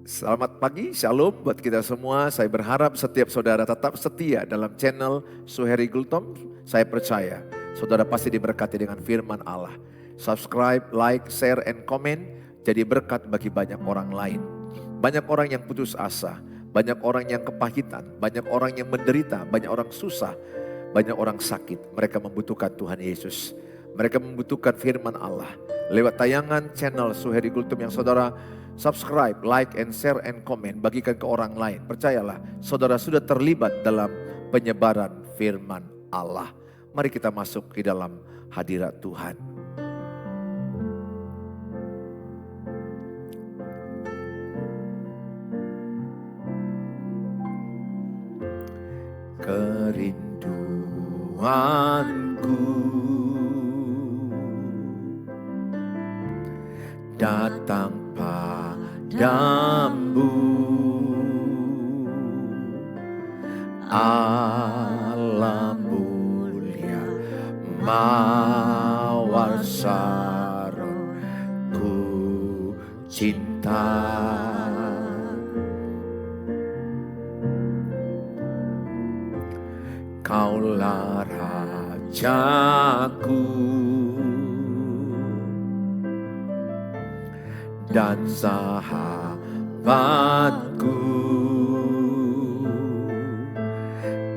Selamat pagi, shalom buat kita semua. Saya berharap setiap saudara tetap setia dalam channel Suheri Gultom. Saya percaya saudara pasti diberkati dengan firman Allah. Subscribe, like, share, and comment. Jadi berkat bagi banyak orang lain. Banyak orang yang putus asa, banyak orang yang kepahitan, banyak orang yang menderita, banyak orang susah, banyak orang sakit. Mereka membutuhkan Tuhan Yesus. Mereka membutuhkan firman Allah. Lewat tayangan channel Suheri Gultom yang saudara subscribe, like, and share, and comment. Bagikan ke orang lain. Percayalah, saudara sudah terlibat dalam penyebaran firman Allah. Mari kita masuk ke dalam hadirat Tuhan. Kerinduanku datang padamu, Allah mulia mawar saron ku cinta. Kaulah Rajaku dan sahabatku,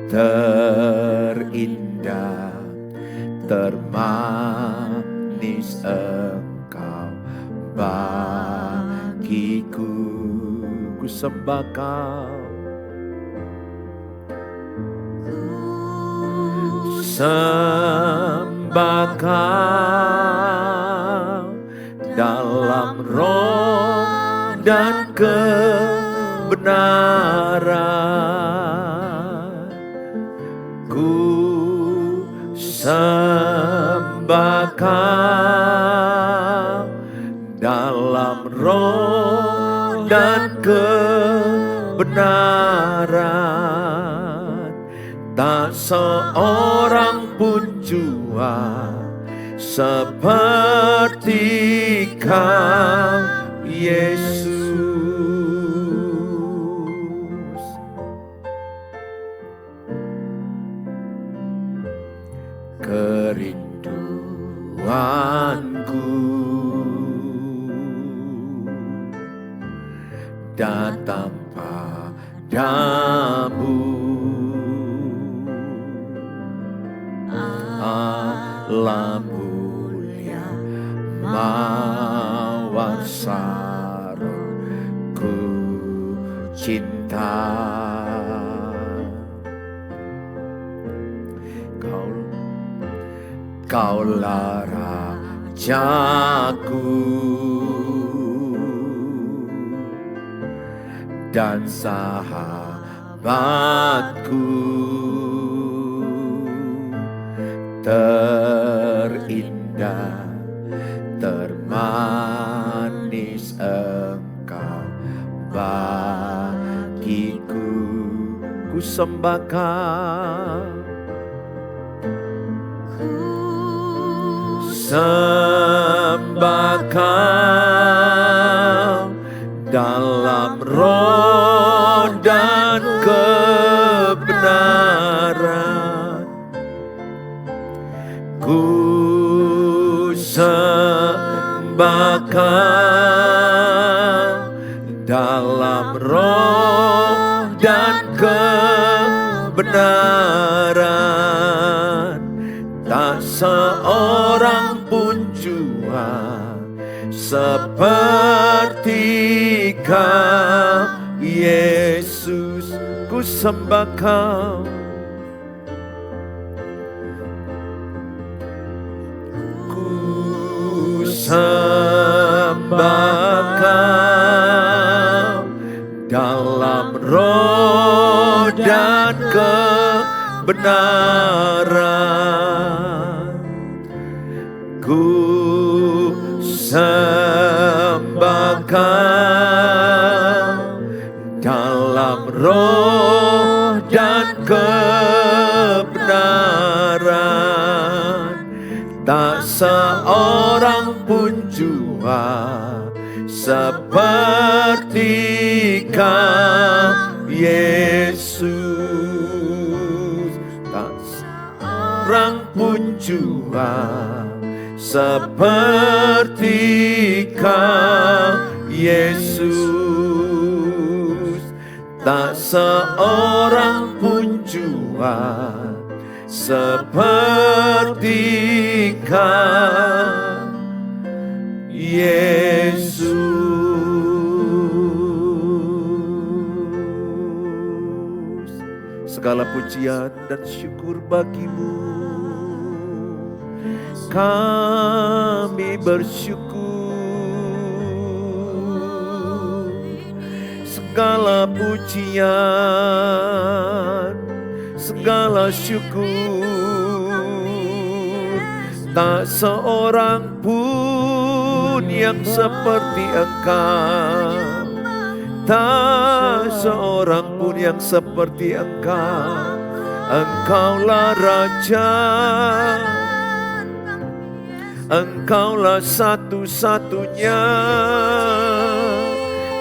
terindah, termanis Engkau bagiku. Ku sembah Kau, sembah Kau dalam roh dan kebenaran. Ku sembah Kau dalam roh dan kebenaran. Tak seorang pun jua seperti Kau, Yesus. Kerinduanku datang padamu, Allah mulia mawar saron ku cinta. Kaulah Rajaku dan sahabatku, terindah, termanis Engkau bagiku. Ku sembah Kau, sembah Kau dalam roh dan kebenaran. Ku sembah Kau dalam roh dan kebenaran. Tak seorang pun jua seperti Kau, Yesus. Ku sembah Kau, sembah Kau dalam roh dan kebenaran. Ku sembah Kau dalam roh dan kebenaran. Tak seorang pun jua seperti Yesus. Tak seorang pun jua seperti Kau Yesus. Tak seorang pun jua seperti Kau Yesus. Segala pujian dan syukur bagimu. Kami bersyukur. Segala pujian, segala syukur. Tak seorang pun yang seperti Engkau. Tak seorang pun yang seperti Engkau. Engkaulah Raja, Engkaulah satu-satunya.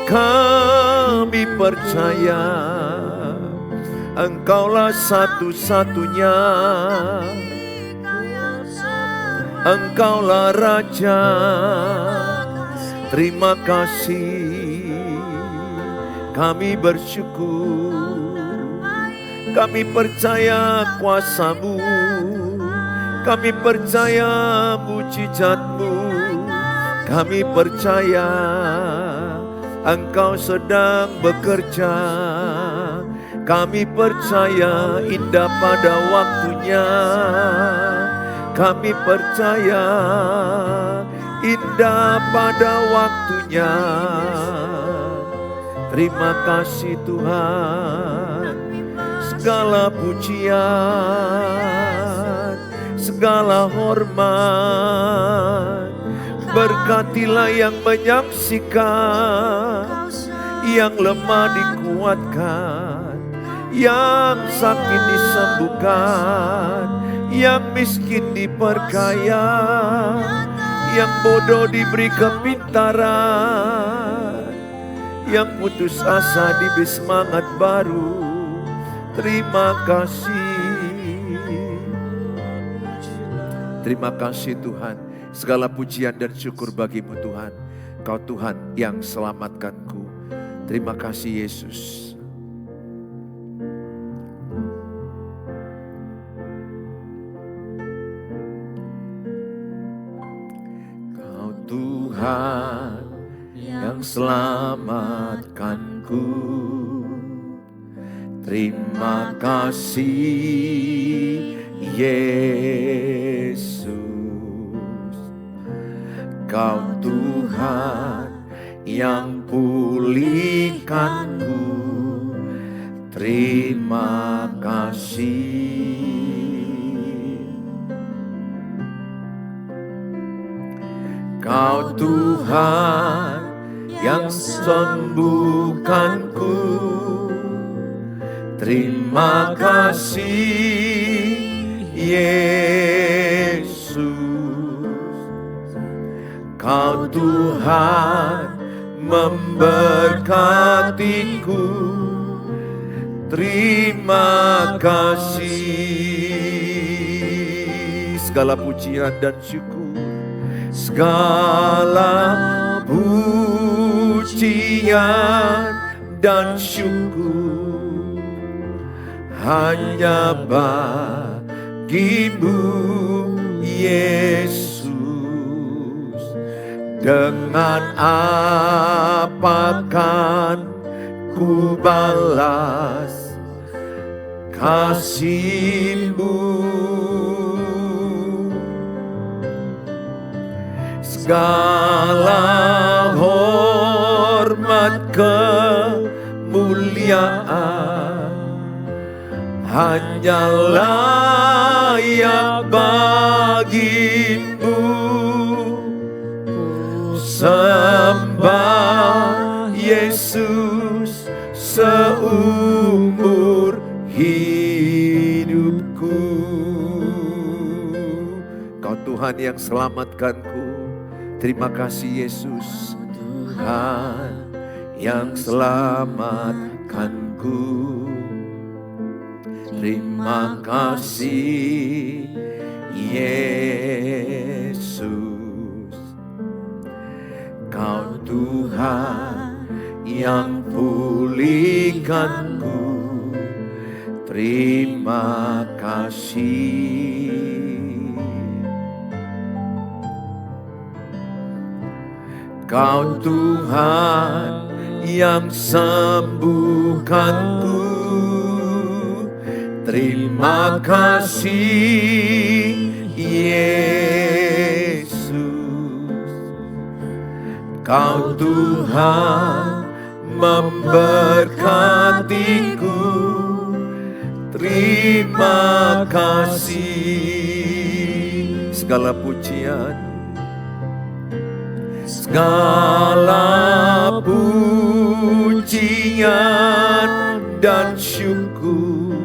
Kami percaya Engkaulah satu-satunya. Engkaulah Raja. Terima kasih. Kami bersyukur. Kami percaya kuasa-Mu. Kami percaya mujizat-Mu. Kami percaya Engkau sedang bekerja. Kami percaya indah pada waktunya. Kami percaya indah pada waktunya. Terima kasih Tuhan. Segala pujian, segala hormat, berkatilah yang menyaksikan, yang lemah dikuatkan, yang sakit disembuhkan, yang miskin diperkaya, yang bodoh diberi kepintaran, yang putus asa diberi semangat baru. Terima kasih. Terima kasih Tuhan. Segala pujian dan syukur bagi-Mu Tuhan. Kau Tuhan yang selamatkanku. Terima kasih Yesus. Kau Tuhan yang selamatkanku. Terima kasih Yesus. Kau Tuhan yang pulihkanku. Terima kasih. Kau Tuhan yang sembuhkanku. Terima kasih Yesus. Kau Tuhan memberkatiku. Terima kasih. Segala pujian dan syukur. Segala pujian dan syukur hanya bagi-Mu Yesus. Dengan apa kan ku balas kasih-Mu? Segala hormat kemuliaan hanya layak bagi-Mu. Sembah Yesus seumur hidupku. Kau Tuhan yang selamatkanku. Terima kasih Yesus. Tuhan yang selamatkanku. Terima kasih Yesus, Kau Tuhan yang pulihkanku. Terima kasih. Kau Tuhan yang sembuhkanku. Terima kasih Yesus, Kau Tuhan memberkatiku. Terima kasih. Segala pujian, segala pujian dan syukur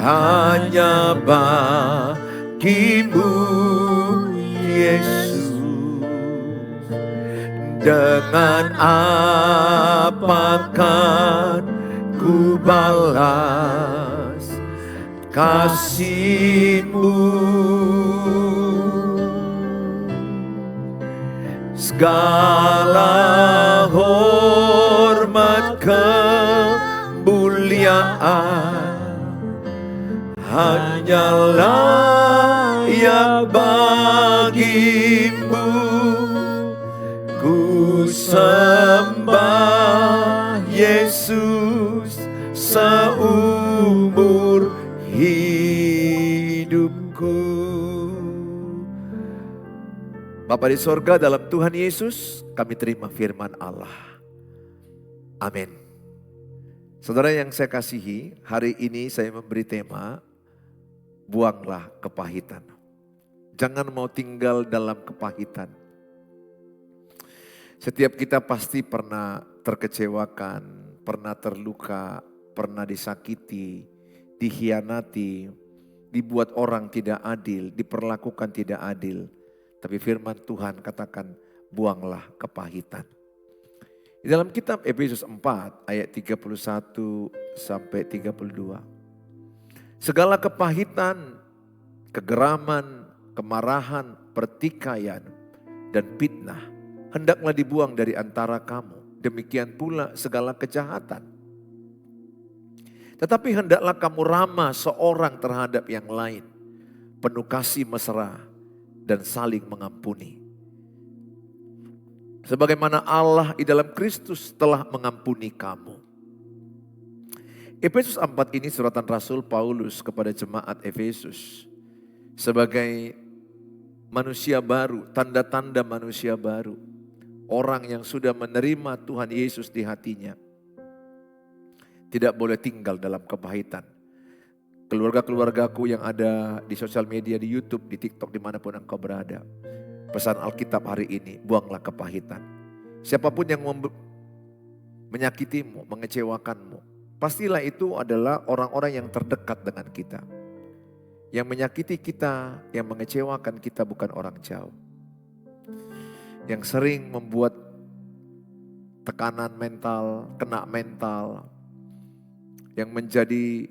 hanya bagimu Yesus. Dengan apa kan ku balas kasih-Mu? Segala hormat kemuliaan hanyalah yang bagimu. Ku sembah Yesus seumur hidupku. Bapa di sorga, dalam Tuhan Yesus kami terima firman Allah. Amin. Saudara yang saya kasihi, hari ini saya memberi tema, buanglah kepahitan. Jangan mau tinggal dalam kepahitan. Setiap kita pasti pernah terkecewakan, pernah terluka, pernah disakiti, dikhianati, dibuat orang tidak adil, diperlakukan tidak adil. Tapi firman Tuhan katakan, buanglah kepahitan. Di dalam kitab Efesus 4 ayat 31 sampai 32. Segala kepahitan, kegeraman, kemarahan, pertikaian, dan fitnah hendaklah dibuang dari antara kamu. Demikian pula segala kejahatan. Tetapi hendaklah kamu ramah seorang terhadap yang lain, penuh kasih mesra dan saling mengampuni. Sebagaimana Allah di dalam Kristus telah mengampuni kamu. Efesus 4 ini suratan Rasul Paulus kepada jemaat Efesus. Sebagai manusia baru, tanda-tanda manusia baru. Orang yang sudah menerima Tuhan Yesus di hatinya. Tidak boleh tinggal dalam kepahitan. Keluarga-keluargaku yang ada di sosial media, di YouTube, di TikTok, dimanapun engkau berada. Pesan Alkitab hari ini, buanglah kepahitan. Siapapun yang menyakitimu, mengecewakanmu, pastilah itu adalah orang-orang yang terdekat dengan kita. Yang menyakiti kita, yang mengecewakan kita bukan orang jauh. Yang sering membuat tekanan mental, kena mental, yang menjadi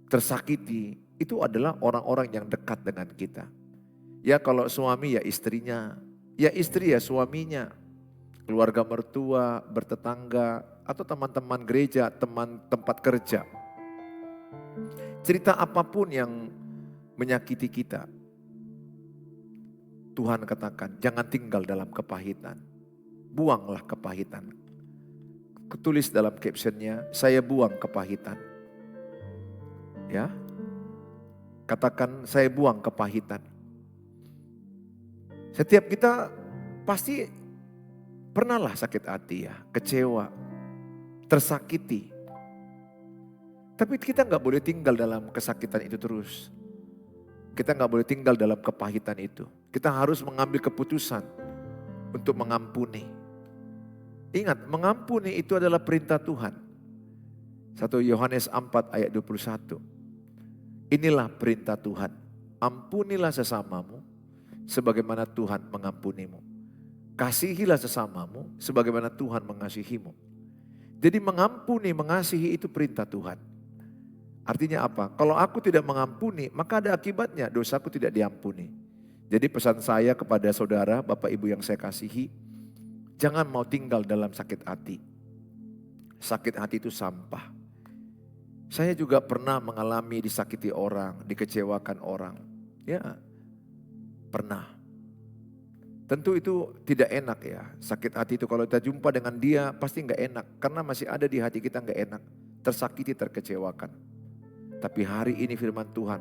tersakiti, itu adalah orang-orang yang dekat dengan kita. Ya kalau suami ya istrinya, ya istri ya suaminya, keluarga mertua, bertetangga, atau teman-teman gereja, teman tempat kerja. Cerita apapun yang menyakiti kita, Tuhan katakan jangan tinggal dalam kepahitan. Buanglah kepahitan. Ketulis dalam captionnya, saya buang kepahitan. Ya, katakan saya buang kepahitan. Setiap kita pasti pernahlah sakit hati ya, kecewa, tersakiti. Tapi kita gak boleh tinggal dalam kesakitan itu terus. Kita gak boleh tinggal dalam kepahitan itu. Kita harus mengambil keputusan untuk mengampuni. Ingat, mengampuni itu adalah perintah Tuhan. 1 Yohanes 4 ayat 21. Inilah perintah Tuhan, ampunilah sesamamu sebagaimana Tuhan mengampunimu. Kasihilah sesamamu sebagaimana Tuhan mengasihimu. Jadi mengampuni, mengasihi itu perintah Tuhan. Artinya apa? Kalau aku tidak mengampuni, maka ada akibatnya, dosaku tidak diampuni. Jadi pesan saya kepada saudara, Bapak Ibu yang saya kasihi, jangan mau tinggal dalam sakit hati. Sakit hati itu sampah. Saya juga pernah mengalami disakiti orang, dikecewakan orang. Ya, pernah. Tentu itu tidak enak ya. Sakit hati itu kalau kita jumpa dengan dia pasti nggak enak. Karena masih ada di hati kita nggak enak. Tersakiti, terkecewakan. Tapi hari ini firman Tuhan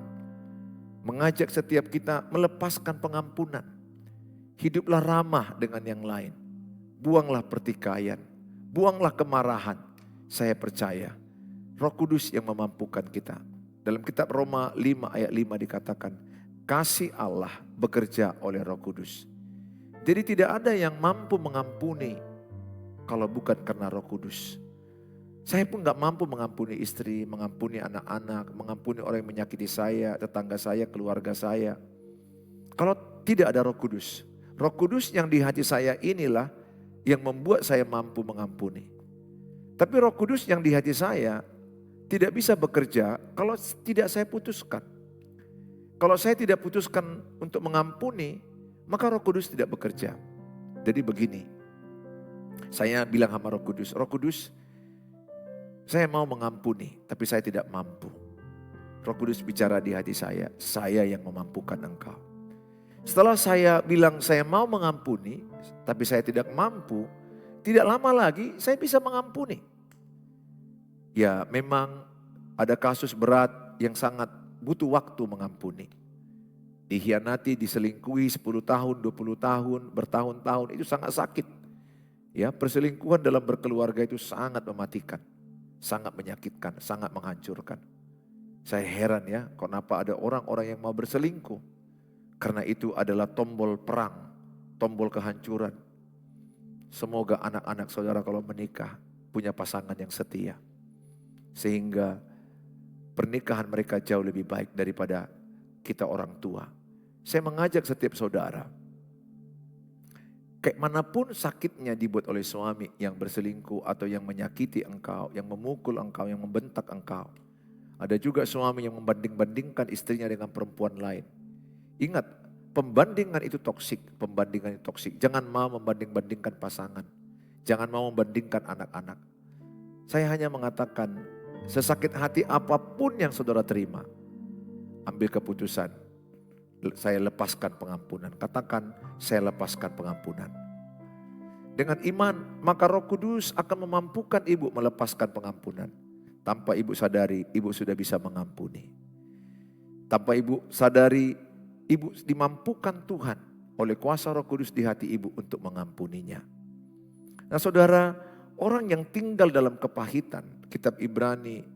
mengajak setiap kita melepaskan pengampunan. Hiduplah ramah dengan yang lain. Buanglah pertikaian. Buanglah kemarahan. Saya percaya Roh Kudus yang memampukan kita. Dalam kitab Roma 5 ayat 5 dikatakan, kasih Allah bekerja oleh Roh Kudus. Jadi tidak ada yang mampu mengampuni kalau bukan karena Roh Kudus. Saya pun gak mampu mengampuni istri, mengampuni anak-anak, mengampuni orang yang menyakiti saya, tetangga saya, keluarga saya. Kalau tidak ada Roh Kudus. Roh Kudus yang di hati saya inilah yang membuat saya mampu mengampuni. Tapi Roh Kudus yang di hati saya tidak bisa bekerja kalau tidak saya putuskan. Kalau saya tidak putuskan untuk mengampuni, maka Roh Kudus tidak bekerja. Jadi begini, saya bilang sama Roh Kudus, saya mau mengampuni, tapi saya tidak mampu. Roh Kudus bicara di hati saya yang memampukan engkau. Setelah saya bilang saya mau mengampuni, tapi saya tidak mampu, tidak lama lagi saya bisa mengampuni. Ya memang ada kasus berat yang sangat butuh waktu mengampuni. Dikhianati, diselingkuhi 10 tahun, 20 tahun, bertahun-tahun itu sangat sakit. Ya, perselingkuhan dalam berkeluarga itu sangat mematikan, sangat menyakitkan, sangat menghancurkan. Saya heran ya, kenapa ada orang-orang yang mau berselingkuh. Karena itu adalah tombol perang, tombol kehancuran. Semoga anak-anak saudara kalau menikah punya pasangan yang setia. Sehingga pernikahan mereka jauh lebih baik daripada kita orang tua. Saya mengajak setiap saudara, kayak manapun sakitnya dibuat oleh suami yang berselingkuh atau yang menyakiti engkau, yang memukul engkau, yang membentak engkau. Ada juga suami yang membanding-bandingkan istrinya dengan perempuan lain. Ingat, pembandingan itu toksik, Jangan mau membanding-bandingkan pasangan. Jangan mau membandingkan anak-anak. Saya hanya mengatakan, sesakit hati apapun yang saudara terima, ambil keputusan. Saya lepaskan pengampunan. Katakan, saya lepaskan pengampunan. Dengan iman, maka Roh Kudus akan memampukan ibu melepaskan pengampunan. Tanpa ibu sadari, ibu sudah bisa mengampuni. Tanpa ibu sadari, ibu dimampukan Tuhan oleh kuasa Roh Kudus di hati ibu untuk mengampuninya. Nah saudara, orang yang tinggal dalam kepahitan, kitab Ibrani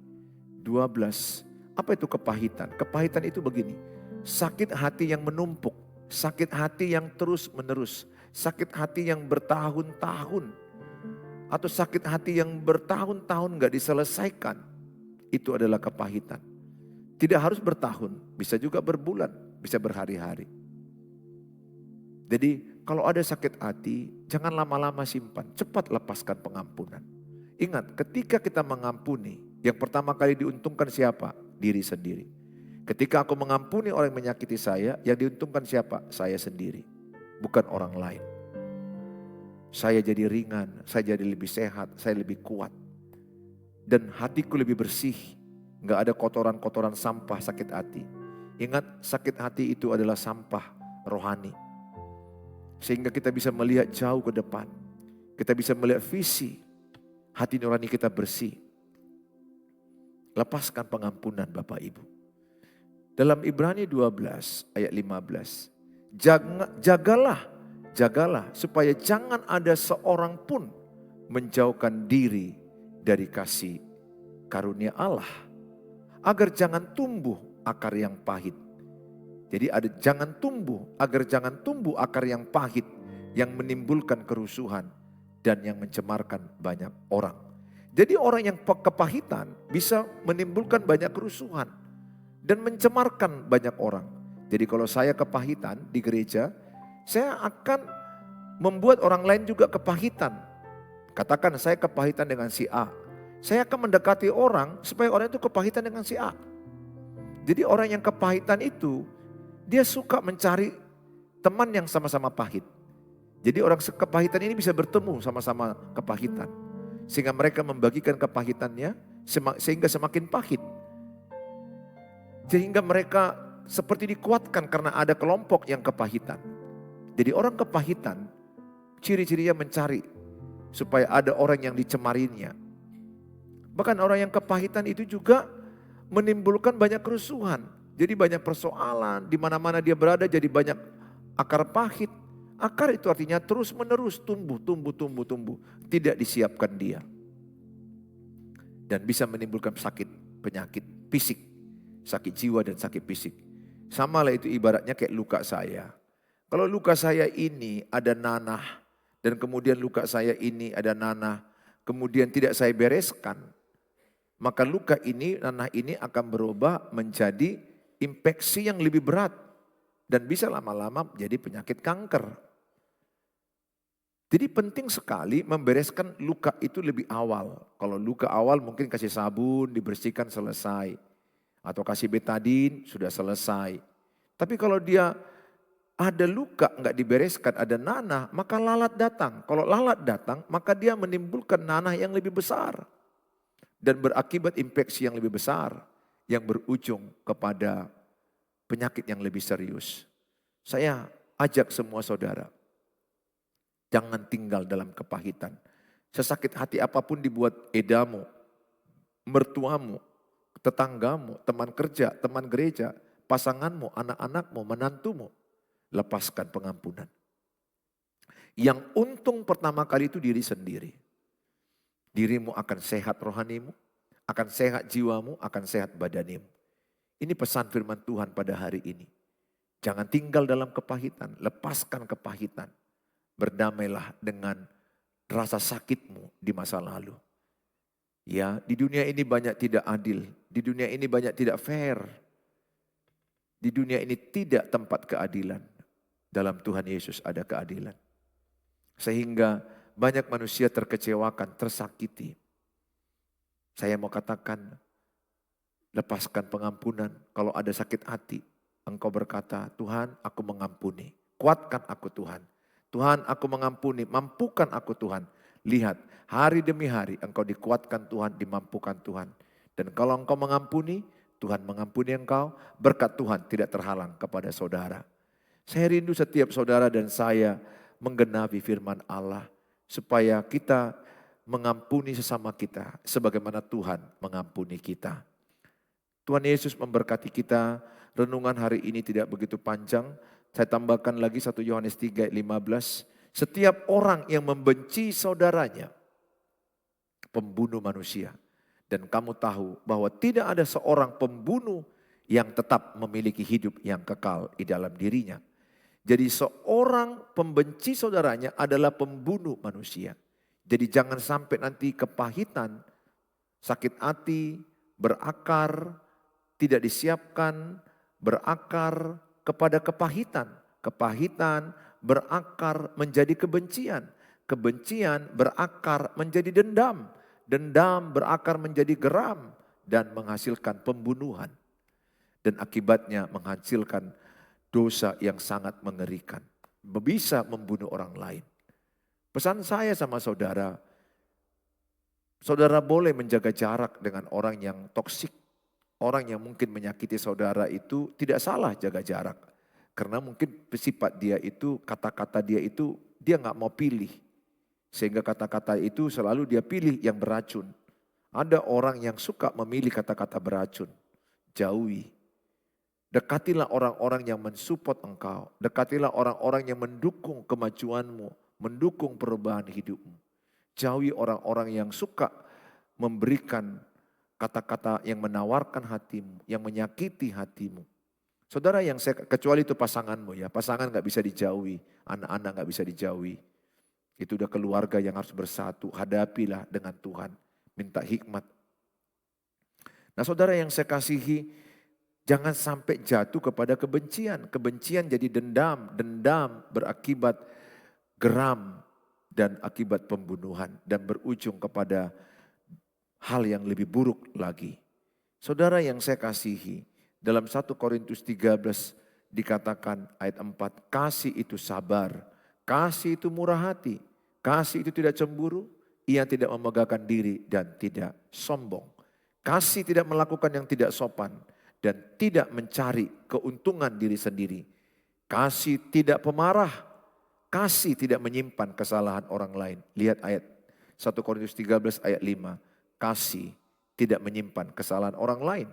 12, apa itu kepahitan? Kepahitan itu begini, sakit hati yang menumpuk, sakit hati yang terus menerus, sakit hati yang bertahun-tahun, atau sakit hati yang bertahun-tahun gak diselesaikan, itu adalah kepahitan. Tidak harus bertahun, bisa juga berbulan, bisa berhari-hari. Jadi kalau ada sakit hati, jangan lama-lama simpan, cepat lepaskan pengampunan. Ingat, ketika kita mengampuni, yang pertama kali diuntungkan siapa? Diri sendiri. Ketika aku mengampuni orang yang menyakiti saya, yang diuntungkan siapa? Saya sendiri, bukan orang lain. Saya jadi ringan, saya jadi lebih sehat, saya lebih kuat. Dan hatiku lebih bersih, gak ada kotoran-kotoran sampah sakit hati. Ingat, sakit hati itu adalah sampah rohani. Sehingga kita bisa melihat jauh ke depan. Kita bisa melihat visi, hati nurani kita bersih. Lepaskan pengampunan Bapak Ibu. Dalam Ibrani 12 ayat 15. Jagalah supaya jangan ada seorang pun menjauhkan diri dari kasih karunia Allah. Agar jangan tumbuh akar yang pahit. Jadi agar jangan tumbuh akar yang pahit yang menimbulkan kerusuhan dan yang mencemarkan banyak orang. Jadi orang yang kepahitan bisa menimbulkan banyak kerusuhan dan mencemarkan banyak orang. Jadi kalau saya kepahitan di gereja, saya akan membuat orang lain juga kepahitan. Katakan saya kepahitan dengan si A. Saya akan mendekati orang supaya orang itu kepahitan dengan si A. Jadi orang yang kepahitan itu, dia suka mencari teman yang sama-sama pahit. Jadi orang kepahitan ini bisa bertemu sama-sama kepahitan. Sehingga mereka membagikan kepahitannya sehingga semakin pahit. Sehingga mereka seperti dikuatkan karena ada kelompok yang kepahitan. Jadi orang kepahitan ciri-cirinya mencari supaya ada orang yang dicemarinya. Bahkan orang yang kepahitan itu juga menimbulkan banyak kerusuhan. Jadi banyak persoalan, di mana-mana dia berada jadi banyak akar pahit. Akar itu artinya terus menerus tumbuh. Tidak disiapkan dia. Dan bisa menimbulkan sakit, penyakit fisik. Sakit jiwa dan sakit fisik. Sama lah itu ibaratnya kayak luka saya. Kalau luka saya ini ada nanah. Dan kemudian luka saya ini ada nanah. Kemudian tidak saya bereskan. Maka luka ini, nanah ini akan berubah menjadi infeksi yang lebih berat. Dan bisa lama-lama menjadi penyakit kanker. Jadi penting sekali membereskan luka itu lebih awal. Kalau luka awal mungkin kasih sabun, dibersihkan selesai. Atau kasih betadin, sudah selesai. Tapi kalau dia ada luka nggak dibereskan, ada nanah, maka lalat datang. Kalau lalat datang, maka dia menimbulkan nanah yang lebih besar. Dan berakibat infeksi yang lebih besar. Yang berujung kepada penyakit yang lebih serius. Saya ajak semua saudara. Jangan tinggal dalam kepahitan. Sesakit hati apapun dibuat edamu, mertuamu, tetanggamu, teman kerja, teman gereja, pasanganmu, anak-anakmu, menantumu. Lepaskan pengampunan. Yang untung pertama kali itu diri sendiri. Dirimu akan sehat rohanimu, akan sehat jiwamu, akan sehat badanimu. Ini pesan firman Tuhan pada hari ini. Jangan tinggal dalam kepahitan, lepaskan kepahitan. Berdamailah dengan rasa sakitmu di masa lalu. Ya, di dunia ini banyak tidak adil. Di dunia ini banyak tidak fair. Di dunia ini tidak tempat keadilan. Dalam Tuhan Yesus ada keadilan. Sehingga banyak manusia terkecewakan, tersakiti. Saya mau katakan, lepaskan pengampunan. Kalau ada sakit hati, engkau berkata, Tuhan aku mengampuni. Kuatkan aku Tuhan. Tuhan aku mengampuni, mampukan aku Tuhan. Lihat, hari demi hari engkau dikuatkan Tuhan, dimampukan Tuhan. Dan kalau engkau mengampuni, Tuhan mengampuni engkau, berkat Tuhan tidak terhalang kepada saudara. Saya rindu setiap saudara dan saya menggenapi firman Allah. Supaya kita mengampuni sesama kita, sebagaimana Tuhan mengampuni kita. Tuhan Yesus memberkati kita, renungan hari ini tidak begitu panjang. Saya tambahkan lagi 1 Yohanes 3:15. Setiap orang yang membenci saudaranya, pembunuh manusia. Dan kamu tahu bahwa tidak ada seorang pembunuh yang tetap memiliki hidup yang kekal di dalam dirinya. Jadi seorang pembenci saudaranya adalah pembunuh manusia. Jadi jangan sampai nanti kepahitan, sakit hati, berakar, tidak disiapkan, berakar kepada kepahitan. Kepahitan berakar menjadi kebencian. Kebencian berakar menjadi dendam. Dendam berakar menjadi geram dan menghasilkan pembunuhan. Dan akibatnya menghasilkan dosa yang sangat mengerikan. Bisa membunuh orang lain. Pesan saya sama saudara, saudara boleh menjaga jarak dengan orang yang toksik. Orang yang mungkin menyakiti saudara itu tidak salah jaga jarak. Karena mungkin sifat dia itu, kata-kata dia itu, dia gak mau pilih. Sehingga kata-kata itu selalu dia pilih yang beracun. Ada orang yang suka memilih kata-kata beracun. Jauhi. Dekatilah orang-orang yang mensupport engkau. Dekatilah orang-orang yang mendukung kemajuanmu. Mendukung perubahan hidupmu. Jauhi orang-orang yang suka memberikan kata-kata yang menawarkan hatimu, yang menyakiti hatimu. Saudara yang kecuali itu pasanganmu ya, pasangan gak bisa dijauhi, anak-anak gak bisa dijauhi. Itu udah keluarga yang harus bersatu, hadapilah dengan Tuhan, minta hikmat. Nah saudara yang saya kasihi, jangan sampai jatuh kepada kebencian. Kebencian jadi dendam, dendam berakibat geram, dan akibat pembunuhan. Dan berujung kepada hal yang lebih buruk lagi. Saudara yang saya kasihi, dalam 1 Korintus 13 dikatakan ayat 4, kasih itu sabar, kasih itu murah hati, kasih itu tidak cemburu, ia tidak memegahkan diri dan tidak sombong. Kasih tidak melakukan yang tidak sopan dan tidak mencari keuntungan diri sendiri. Kasih tidak pemarah, kasih tidak menyimpan kesalahan orang lain. Lihat ayat 1 Korintus 13 ayat 5, kasih tidak menyimpan kesalahan orang lain.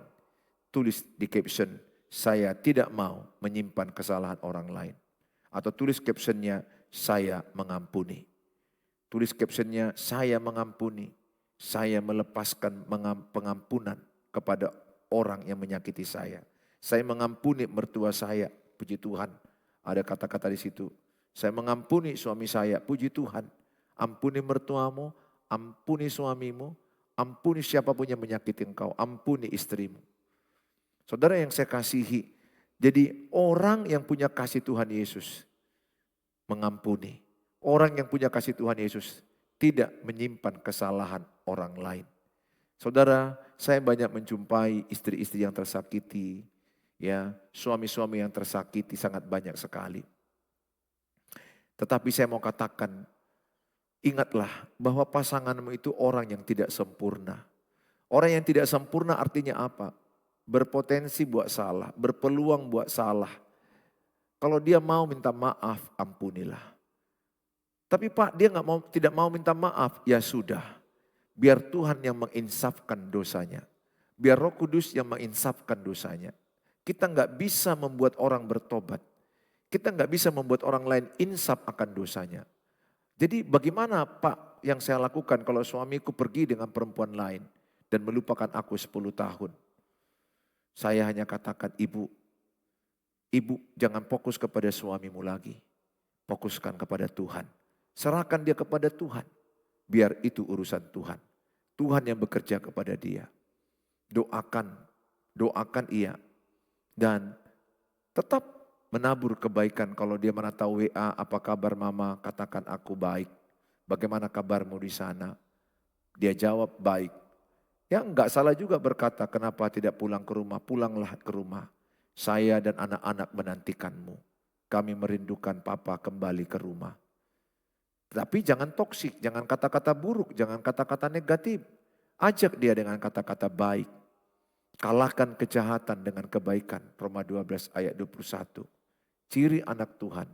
Tulis di caption, saya tidak mau menyimpan kesalahan orang lain. Atau tulis captionnya, saya mengampuni. Tulis captionnya, saya mengampuni. Saya melepaskan pengampunan kepada orang yang menyakiti saya. Saya mengampuni mertua saya, puji Tuhan. Ada kata-kata di situ. Saya mengampuni suami saya, puji Tuhan. Ampuni mertuamu, ampuni suamimu, ampuni siapapun yang menyakiti engkau, ampuni istrimu. Saudara yang saya kasihi, jadi orang yang punya kasih Tuhan Yesus mengampuni. Orang yang punya kasih Tuhan Yesus tidak menyimpan kesalahan orang lain. Saudara, saya banyak menjumpai istri-istri yang tersakiti, ya, suami-suami yang tersakiti sangat banyak sekali. Tetapi saya mau katakan, ingatlah bahwa pasanganmu itu orang yang tidak sempurna. Orang yang tidak sempurna artinya apa? Berpotensi buat salah, berpeluang buat salah. Kalau dia mau minta maaf, ampunilah. Tapi Pak, dia tidak mau minta maaf, ya sudah. Biar Tuhan yang menginsafkan dosanya. Biar Roh Kudus yang menginsafkan dosanya. Kita nggak bisa membuat orang bertobat. Kita nggak bisa membuat orang lain insaf akan dosanya. Jadi bagaimana Pak yang saya lakukan kalau suamiku pergi dengan perempuan lain dan melupakan aku 10 tahun. Saya hanya katakan, ibu jangan fokus kepada suamimu lagi. Fokuskan kepada Tuhan. Serahkan dia kepada Tuhan. Biar itu urusan Tuhan. Tuhan yang bekerja kepada dia. Doakan ia. Dan tetap menabur kebaikan. Kalau dia mana tahu WA, apa kabar mama? Katakan aku baik. Bagaimana kabarmu di sana? Dia jawab baik. Ya enggak salah juga berkata, kenapa tidak pulang ke rumah? Pulanglah ke rumah. Saya dan anak-anak menantikanmu. Kami merindukan papa kembali ke rumah. Tapi jangan toksik, jangan kata-kata buruk, jangan kata-kata negatif. Ajak dia dengan kata-kata baik. Kalahkan kejahatan dengan kebaikan. Roma 12 ayat 21. Ciri anak Tuhan,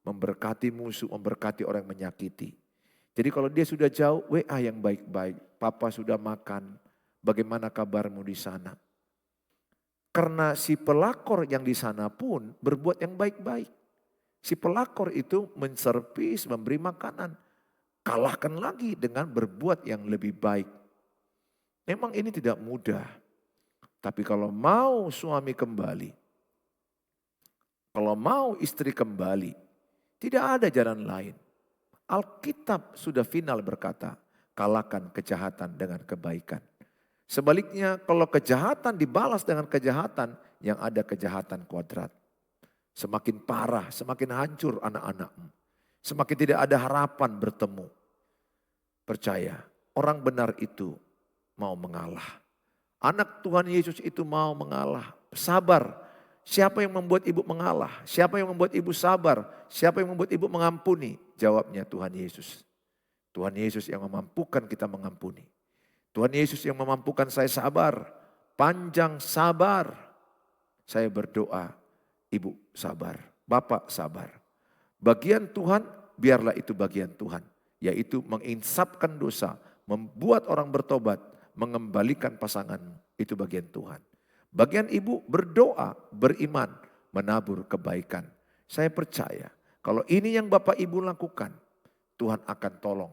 memberkati musuh, memberkati orang yang menyakiti. Jadi kalau dia sudah jauh, WA yang baik-baik. Papa sudah makan, bagaimana kabarmu di sana? Karena si pelakor yang di sana pun berbuat yang baik-baik. Si pelakor itu menservis, memberi makanan. Kalahkan lagi dengan berbuat yang lebih baik. Memang ini tidak mudah. Tapi kalau mau suami kembali, kalau mau istri kembali, tidak ada jalan lain. Alkitab sudah final berkata, kalahkan kejahatan dengan kebaikan. Sebaliknya kalau kejahatan dibalas dengan kejahatan, yang ada kejahatan kuadrat. Semakin parah, semakin hancur anak-anakmu. Semakin tidak ada harapan bertemu. Percaya, orang benar itu mau mengalah. Anak Tuhan Yesus itu mau mengalah. Sabar. Siapa yang membuat ibu mengalah? Siapa yang membuat ibu sabar? Siapa yang membuat ibu mengampuni? Jawabnya Tuhan Yesus. Tuhan Yesus yang memampukan kita mengampuni. Tuhan Yesus yang memampukan saya sabar. Panjang sabar. Saya berdoa. Ibu sabar, Bapak sabar. Bagian Tuhan, biarlah itu bagian Tuhan. Yaitu menginsapkan dosa, membuat orang bertobat, mengembalikan pasanganmu. Itu bagian Tuhan. Bagian ibu berdoa, beriman, menabur kebaikan. Saya percaya, kalau ini yang Bapak Ibu lakukan, Tuhan akan tolong.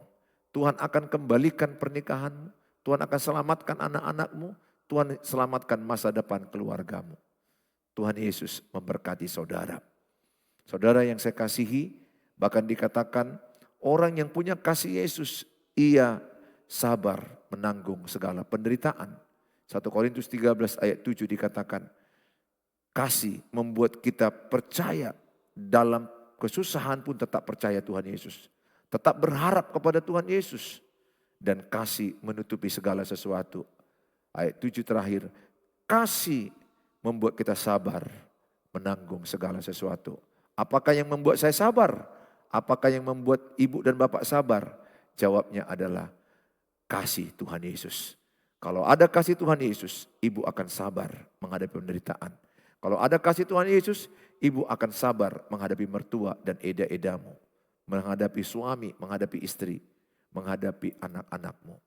Tuhan akan kembalikan pernikahanmu. Tuhan akan selamatkan anak-anakmu. Tuhan selamatkan masa depan keluargamu. Tuhan Yesus memberkati saudara. Saudara yang saya kasihi, bahkan dikatakan orang yang punya kasih Yesus, ia sabar menanggung segala penderitaan. 1 Korintus 13 ayat 7 dikatakan, kasih membuat kita percaya dalam kesusahan pun tetap percaya Tuhan Yesus. Tetap berharap kepada Tuhan Yesus. Dan kasih menutupi segala sesuatu. Ayat 7 terakhir, kasih membuat kita sabar menanggung segala sesuatu. Apakah yang membuat saya sabar? Apakah yang membuat ibu dan bapak sabar? Jawabnya adalah kasih Tuhan Yesus. Kalau ada kasih Tuhan Yesus, ibu akan sabar menghadapi penderitaan. Kalau ada kasih Tuhan Yesus, ibu akan sabar menghadapi mertua dan eda-edamu. Menghadapi suami, menghadapi istri, menghadapi anak-anakmu.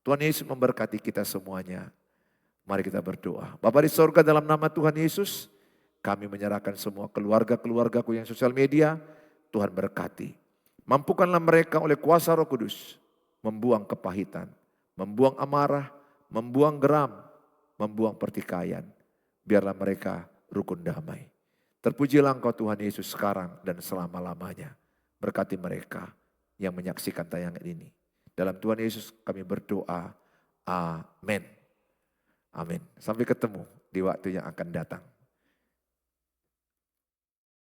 Tuhan Yesus memberkati kita semuanya. Mari kita berdoa. Bapa di sorga, dalam nama Tuhan Yesus, kami menyerahkan semua keluarga-keluargaku yang sosial media. Tuhan berkati. Mampukanlah mereka oleh kuasa Roh Kudus membuang kepahitan, membuang amarah, membuang geram, membuang pertikaian. Biarlah mereka rukun damai. Terpujilah Engkau Tuhan Yesus sekarang dan selama-lamanya. Berkati mereka yang menyaksikan tayangan ini. Dalam Tuhan Yesus kami berdoa. Amin. Amin. Sampai ketemu di waktu yang akan datang.